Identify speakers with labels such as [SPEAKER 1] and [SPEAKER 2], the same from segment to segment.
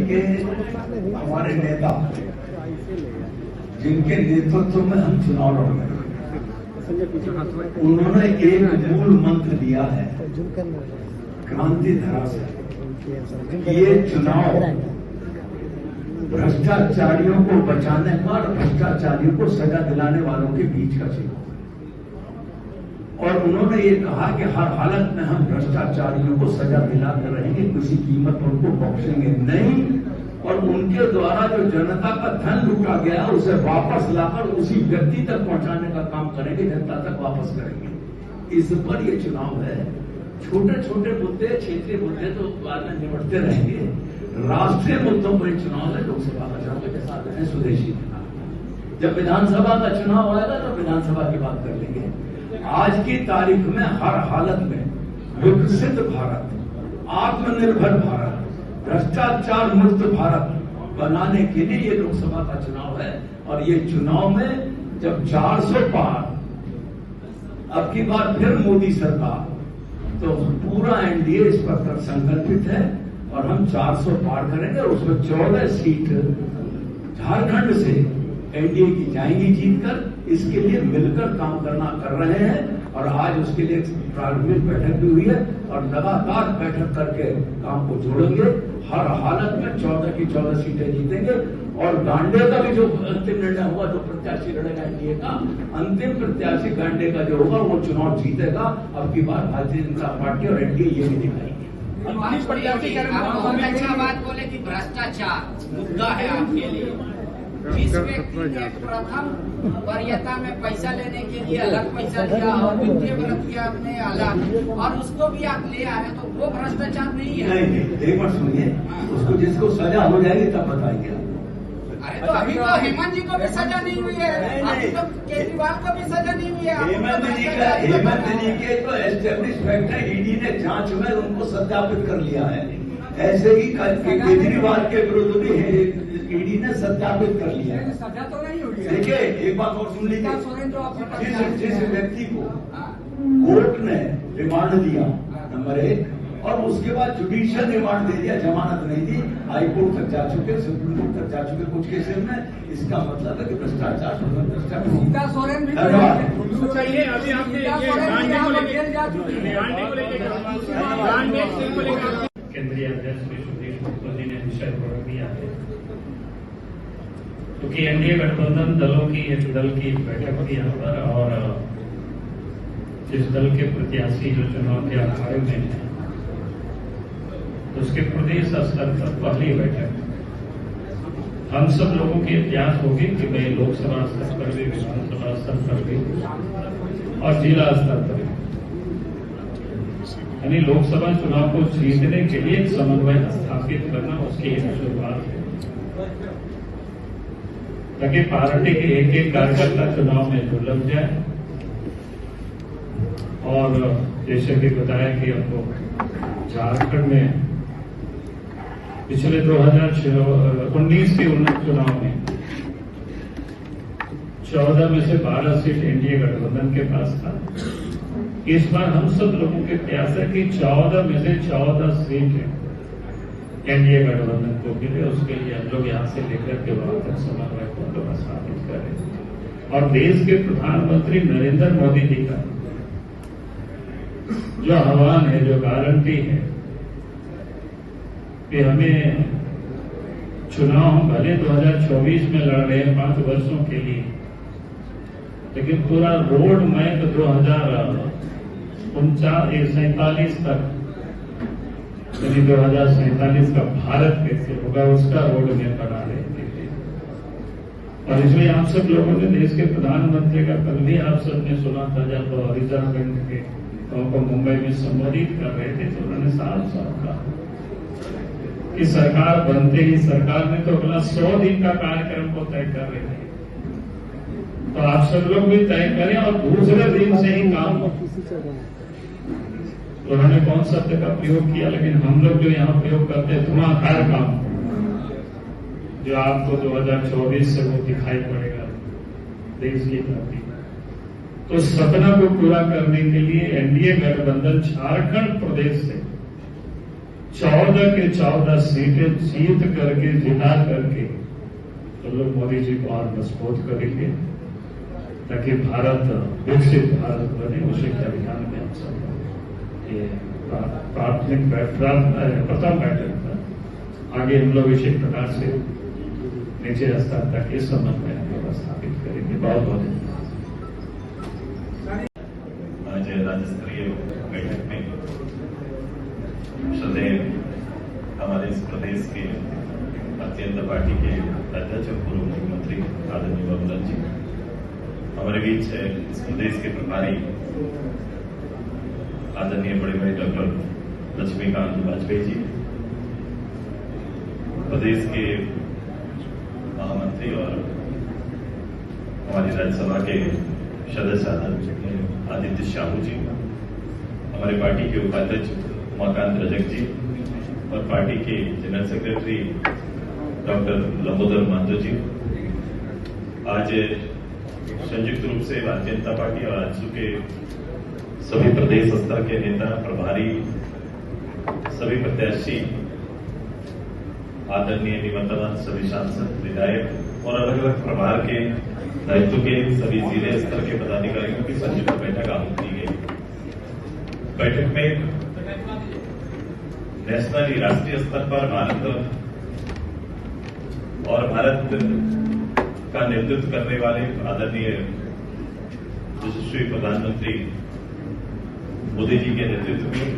[SPEAKER 1] के हमारे नेता जिनके नेतृत्व में हम चुनाव लड़ रहे हैं, उन्होंने एक मूल मंत्र दिया है क्रांति धारा से। ये चुनाव भ्रष्टाचारियों को बचाने का और भ्रष्टाचारियों को सजा दिलाने वालों के बीच का चुनाव। और उन्होंने ये कहा कि हर हालत में हम भ्रष्टाचारियों को सजा दिलाते रहेंगे, किसी कीमत पर उनको बख्शेंगे नहीं। और उनके द्वारा जो जनता का धन लूटा गया उसे वापस लाकर उसी व्यक्ति तक पहुंचाने का काम करेंगे, जनता तक वापस करेंगे। इस पर ये चुनाव है। छोटे छोटे मुद्दे, क्षेत्रीय मुद्दे तो बाद में निपटते रहेंगे। राष्ट्रीय मुद्दों पर चुनाव है। लोकसभा का चुनाव के साथ है स्वदेशी चुनाव। जब विधानसभा का चुनाव आएगा तो विधानसभा की बात कर लेंगे। आज की तारीख में हर हालत में विकसित भारत, आत्मनिर्भर भारत, भ्रष्टाचार मुक्त भारत बनाने के लिए ये लोकसभा का चुनाव है। और ये चुनाव में जब 400 पार, अब की बार फिर मोदी सरकार, तो पूरा एनडीए इस पर संकल्पित है और हम 400 पार करेंगे। उसमें 14 सीट झारखंड से एनडीए की जाएंगी जीतकर। इसके लिए मिलकर काम करना कर रहे हैं और आज उसके लिए प्रारंभिक बैठक भी हुई है और लगातार बैठक करके काम को जोड़ेंगे। हर हालत में 14 की 14 सीटें जीतेंगे। और गांडे का भी जो अंतिम निर्णय हुआ, जो प्रत्याशी लड़ेगा एनडीए का, अंतिम प्रत्याशी गांडे का जो होगा वो चुनाव जीतेगा। अब की बार भारतीय जनता पार्टी और एनडीए ये भी दिखाएंगे।
[SPEAKER 2] अच्छा बात बोले कि भ्रष्टाचार मुद्दा है आपके लिए। जिस व्यक्ति ने प्रथम वरीयता में पैसा लेने के लिए अलग पैसा दिया और वित्तीय व्रत किया आपने अलग, और उसको भी आप ले आ रहे, तो वो भ्रष्टाचार नहीं है।
[SPEAKER 1] नहीं, एक बार सुनिए, उसको जिसको सजा हो जाएगी तब बताएंगे।
[SPEAKER 2] अरे तो अभी तो हेमंत जी को भी सजा नहीं हुई है, अभी तो केजरीवाल को भी सजा नहीं हुई है।
[SPEAKER 1] हेमंत जी के तो एस्टेब्लिश फैक्ट है, ईडी ने जांच में उनको सत्यापित कर लिया है। ऐसे ही केजरीवाल के विरुद्ध भी ईडी ने सत्यापित कर लिया है।
[SPEAKER 2] सजा तो नहीं हुई है।
[SPEAKER 1] देखिए एक बात और सुन लीजिए, जिस व्यक्ति को कोर्ट ने रिमांड दिया नंबर 1, और उसके बाद जुडिशियल रिमांड दे दिया, जमानत नहीं दी, हाई कोर्ट तक जा चुके, सुप्रीम कोर्ट तक जा चुके कुछ केसेस में। इसका मतलब है कि भ्रष्टाचार
[SPEAKER 2] सोरेन भी
[SPEAKER 3] चाहिए। अभी आपने केंद्रीय अध्यक्ष सुधीर गुप्ता जी ने विषय पर दिया है, क्योंकि एनडीए गठबंधन दलों की एक दल की बैठक थी यहाँ पर, और जिस दल के प्रत्याशी जो चुनाव के अखाड़े में है उसके प्रदेश स्तर पर पहली बैठक हम सब लोगों की प्रयास होगी कि भाई लोकसभा स्तर पर भी, विधानसभा स्तर पर भी और जिला स्तर पर भी, यानी लोकसभा चुनाव को जीतने के लिए एक समन्वय स्थापित करना उसकी एक शुरुआत है, ताकि पार्टी के एक एक कार्यकर्ता चुनाव में जो लग जाए। और जैसे भी बताया कि हमको झारखंड में पिछले 2019 के उन्नत चुनाव में 14 में से 12 सीट एनडीए गठबंधन के पास था। इस बार हम सब लोगों के प्रयास है कि 14 में से 14 सीट एनडीए गठबंधन को मिले। उसके लिए हम लोग यहाँ से लेकर के वहां तक समन्वय को स्थापित करें। और देश के प्रधानमंत्री नरेंद्र मोदी जी का जो आह्वान है, जो गारंटी है कि हमें चुनाव हम भले 2024 में लड़ रहे हैं 5 वर्षों के लिए, लेकिन पूरा रोड मैप 2047 तक, यानी 2047 का भारत कैसे होगा उसका रोड मैप बना रहे थे। और इसलिए आप सब लोगों ने, देश के प्रधानमंत्री का कल भी आप सबने सुना था, जब रिजर्व बैंक के को मुंबई में संबोधित कर रहे थे, तो उन्होंने साफ कहा कि सरकार बनते ही सरकार ने तो अपना 100 दिन का कार्यक्रम को तय कर रहे थे, तो आप सब लोग भी तय करें और दूसरे दिन से ही काम। तो उन्होंने कौन शब्द का प्रयोग किया, लेकिन हम लोग जो यहाँ प्रयोग करते हैं धुआंधार काम, जो आपको 2024 से वो दिखाई पड़ेगा देश की धरती। तो सपना को पूरा करने के लिए एनडीए गठबंधन झारखंड प्रदेश से 14 के 14 सीटें जीत करके, जिता करके तो लोग मोदी जी को और मजबूत करेंगे ताकि भारत विकसित भारत बने। उसी के अभियान में हम सब ये प्राथमिक प्रथम बैठक था। आगे हम लोग इसी प्रकार से नीचे स्तर तक इस संबंध में व्यवस्थापित करेंगे। बहुत बहुत धन्यवाद।
[SPEAKER 4] आज राज्य स्तरीय बैठक में सदैव हमारे इस प्रदेश के भारतीय जनता पार्टी के अध्यक्ष और पूर्व मुख्यमंत्री आदरणीय बाबूलाल जी, हमारे बीच इस प्रदेश के प्रभारी आदरणीय बड़े भाई डॉक्टर लक्ष्मीकांत वाजपेयी जी, प्रदेश के महामंत्री और हमारी राज्यसभा के सदस्य आदित्य साहू जी, हमारे पार्टी के उपाध्यक्ष उमाकांत रजक जी और पार्टी के जनरल सेक्रेटरी डॉक्टर लंबोदर मांझो जी, आज संयुक्त रूप से भारतीय जनता पार्टी और आजसू के सभी प्रदेश स्तर के नेता, प्रभारी, सभी प्रत्याशी, आदरणीय निवर्तमान सभी सांसद, विधायक और अलग अलग प्रभार के दायित्व के सभी जिले स्तर के पदाधिकारियों की संयुक्त बैठक आहूत की गई। बैठक में नेशनली राष्ट्रीय स्तर पर भारत और भारत का नेतृत्व करने वाले आदरणीय यशस्वी प्रधानमंत्री मोदी जी के नेतृत्व में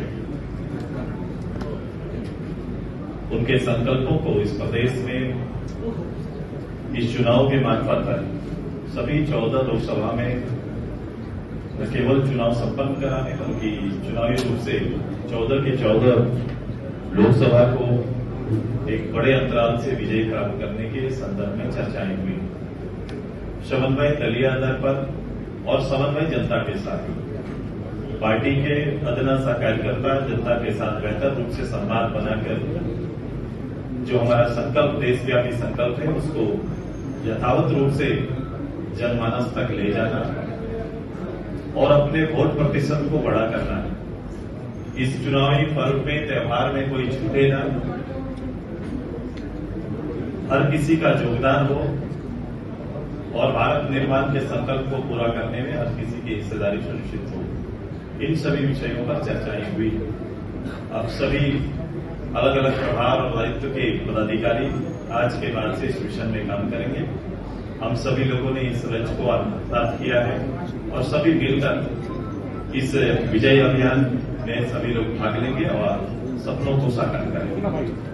[SPEAKER 4] उनके संकल्पों को इस प्रदेश में इस चुनाव के मार्फत सभी 14 लोकसभा में न केवल चुनाव संपन्न कराने बल्कि चुनावी रूप से 14 के 14 लोकसभा को एक बड़े अंतराल से विजय प्राप्त करने के संदर्भ में चर्चाएं हुई। समन्वय दलीय आधार पर और समन्वय जनता के साथ, पार्टी के अदना सा कार्यकर्ता जनता के साथ बेहतर रूप से संवाद बनाकर जो हमारा संकल्प, देशव्यापी संकल्प है, उसको यथावत रूप से जनमानस तक ले जाना और अपने वोट प्रतिशत को बड़ा करना। इस चुनावी पर्व में, त्योहार में कोई छूटे ना, हर किसी का योगदान हो और भारत निर्माण के संकल्प को पूरा करने में हर किसी की हिस्सेदारी सुनिश्चित हो। इन सभी विषयों पर चर्चाएं हुई। अब सभी अलग अलग प्रभार और दायित्व के पदाधिकारी आज के बाद से इस मिशन में काम करेंगे। हम सभी लोगों ने इस लक्ष्य को आत्मसात किया है और सभी मिलकर इस विजय अभियान में सभी लोग भाग लेंगे और सपनों को साकार करेंगे।